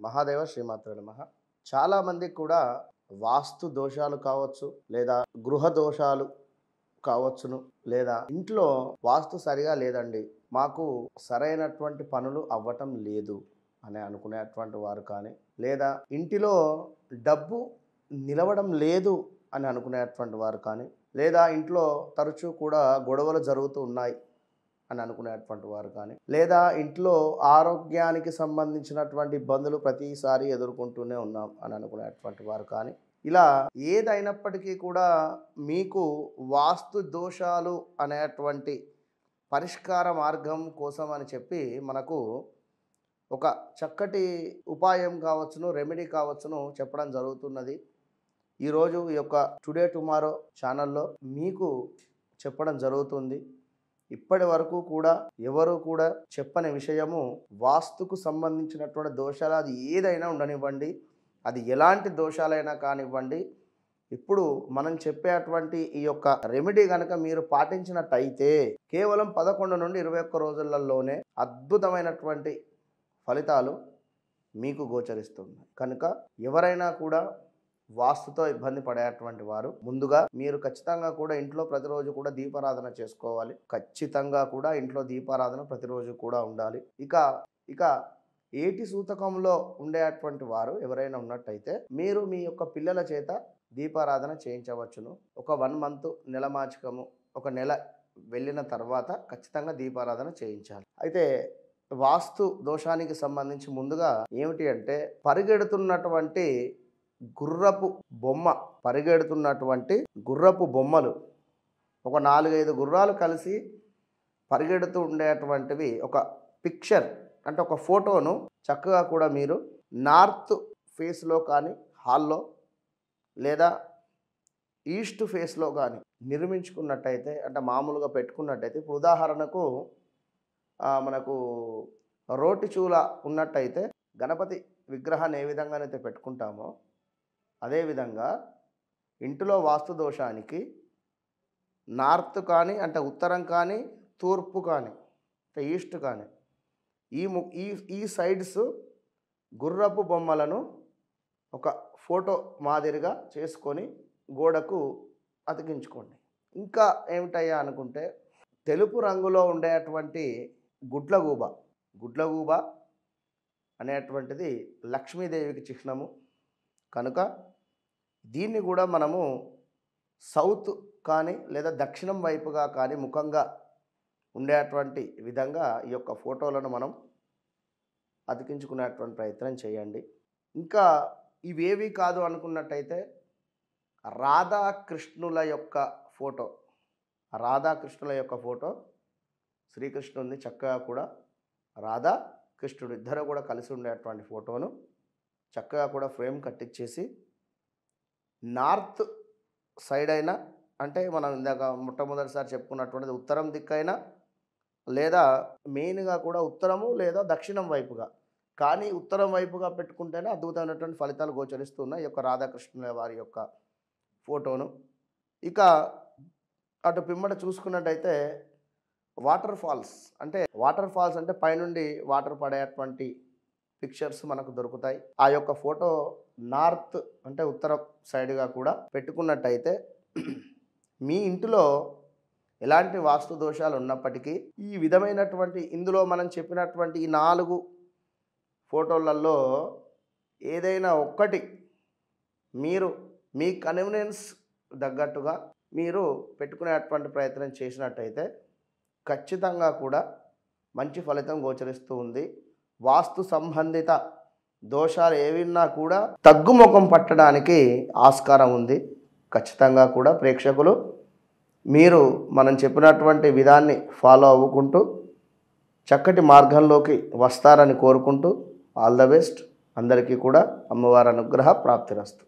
మహాదేవ శ్రీమాత్రే నమః. చాలామందికి కూడా వాస్తు దోషాలు కావచ్చు, లేదా గృహ దోషాలు కావచ్చును, లేదా ఇంట్లో వాస్తు సరిగా లేదండి, మాకు సరైనటువంటి పనులు అవ్వటం లేదు అని అనుకునేటువంటి వారు కానీ, లేదా ఇంటిలో డబ్బు నిలవడం లేదు అని అనుకునేటువంటి వారు కానీ, లేదా ఇంట్లో తరచూ కూడా గొడవలు జరుగుతూ ఉన్నాయి అని అనుకునేటువంటి వారు కానీ, లేదా ఇంట్లో ఆరోగ్యానికి సంబంధించినటువంటి ఇబ్బందులు ప్రతిసారి ఎదుర్కొంటూనే ఉన్నాం అని అనుకునేటువంటి వారు కానీ, ఇలా ఏదైనప్పటికీ కూడా మీకు వాస్తు దోషాలు అనేటువంటి పరిష్కార మార్గం కోసం అని చెప్పి మనకు ఒక చక్కటి ఉపాయం కావచ్చును, రెమెడీ కావచ్చును చెప్పడం జరుగుతున్నది. ఈరోజు ఈ యొక్క టుడే టుమారో ఛానల్లో మీకు చెప్పడం జరుగుతుంది. ఇప్పటి వరకు కూడా ఎవరు కూడా చెప్పని విషయము, వాస్తుకు సంబంధించినటువంటి దోషాలు అది ఏదైనా ఉండనివ్వండి, అది ఎలాంటి దోషాలైనా కానివ్వండి, ఇప్పుడు మనం చెప్పేటువంటి ఈ యొక్క రెమెడీ కనుక మీరు పాటించినట్టయితే కేవలం 11 నుండి 21 రోజులలోనే అద్భుతమైనటువంటి ఫలితాలు మీకు గోచరిస్తుంది. కనుక ఎవరైనా కూడా వాస్తుతో ఇబ్బంది పడేటువంటి వారు ముందుగా మీరు ఖచ్చితంగా కూడా ఇంట్లో ప్రతిరోజు కూడా దీపారాధన చేసుకోవాలి. ఖచ్చితంగా కూడా ఇంట్లో దీపారాధన ప్రతిరోజు కూడా ఉండాలి. ఇక ఏటి సూతకంలో ఉండేటువంటి వారు ఎవరైనా ఉన్నట్టయితే మీరు మీ యొక్క పిల్లల చేత దీపారాధన చేయించవచ్చును. ఒక 1 మంత్ నెలమాచకము, ఒక నెల వెళ్ళిన తర్వాత ఖచ్చితంగా దీపారాధన చేయించాలి. అయితే వాస్తు దోషానికి సంబంధించి ముందుగా ఏమిటి అంటే, పరిగెడుతున్నటువంటి గుర్రపు బొమ్మలు, ఒక 4-5 గుర్రాలు కలిసి పరిగెడుతూ ఉండేటువంటివి, ఒక పిక్చర్ అంటే ఒక ఫోటోను చక్కగా కూడా మీరు నార్త్ ఫేస్లో కానీ, హాల్లో లేదా ఈస్ట్ ఫేస్లో కానీ నిర్మించుకున్నట్టయితే, అంటే మామూలుగా పెట్టుకున్నట్టయితే, ఇప్పుడు ఉదాహరణకు మనకు రోటి చూల ఉన్నట్టయితే గణపతి విగ్రహాన్ని ఏ విధంగానైతే పెట్టుకుంటామో అదేవిధంగా ఇంటిలో వాస్తు దోషానికి నార్త్ కానీ, అంటే ఉత్తరం కానీ, తూర్పు కానీ, అంటే ఈస్ట్ కానీ, ఈ సైడ్స్ గుర్రపు బొమ్మలను ఒక ఫోటో మాదిరిగా చేసుకొని గోడకు అతికించుకోండి. ఇంకా ఏమిటయ్యా అనుకుంటే, తెలుపు రంగులో ఉండేటువంటి గుడ్లగూబ అనేటువంటిది లక్ష్మీదేవికి చిహ్నము. కనుక దీన్ని కూడా మనము సౌత్ కానీ లేదా దక్షిణం వైపుగా కానీ ముఖంగా ఉండేటువంటి విధంగా ఈ యొక్క ఫోటోలను మనం అతికించుకునేటువంటి ప్రయత్నం చేయండి. ఇంకా ఇవేవి కాదు అనుకున్నట్టయితే రాధాకృష్ణుల యొక్క ఫోటో, శ్రీకృష్ణుడిని చక్కగా కూడా రాధా కృష్ణుడు ఇద్దరు కూడా కలిసి ఉండేటువంటి ఫోటోను చక్కగా కూడా ఫ్రేమ్ కట్టించేసి నార్త్ సైడ్ అయినా, అంటే మనం ఇందాక మొట్టమొదటిసారి చెప్పుకున్నటువంటిది ఉత్తరం దిక్కైనా, లేదా మెయిన్గా కూడా ఉత్తరము లేదా దక్షిణం వైపుగా, కానీ ఉత్తరం వైపుగా పెట్టుకుంటేనే అద్భుతమైనటువంటి ఫలితాలు గోచరిస్తున్నాయి ఈ యొక్క రాధాకృష్ణుల వారి యొక్క ఫోటోను. ఇక అటు పిమ్మట చూసుకున్నట్టయితే వాటర్ ఫాల్స్ అంటే పైనుండి వాటర్ పడేటువంటి పిక్చర్స్ మనకు దొరుకుతాయి. ఆ యొక్క ఫోటో నార్త్ అంటే ఉత్తర సైడ్గా కూడా పెట్టుకున్నట్టయితే మీ ఇంటిలో ఎలాంటి వాస్తు దోషాలు ఉన్నప్పటికీ ఈ విధమైనటువంటి ఇందులో మనం చెప్పినటువంటి ఈ 4 ఫోటోలలో ఏదైనా ఒక్కటి మీరు మీ కన్వీనియన్స్ తగ్గట్టుగా మీరు పెట్టుకునేటువంటి ప్రయత్నం చేసినట్టయితే ఖచ్చితంగా కూడా మంచి ఫలితం గోచరిస్తూ ఉంది. వాస్తు సంబంధిత దోషాలు ఏవిన్నా కూడా తగ్గుముఖం పట్టడానికి ఆస్కారం ఉంది. ఖచ్చితంగా కూడా ప్రేక్షకులు మీరు మనం చెప్పినటువంటి విధాన్ని ఫాలో అవ్వుకుంటూ చక్కటి మార్గంలోకి వస్తారని కోరుకుంటూ ఆల్ ద బెస్ట్. అందరికీ కూడా అమ్మవారి అనుగ్రహ ప్రాప్తిరస్తు.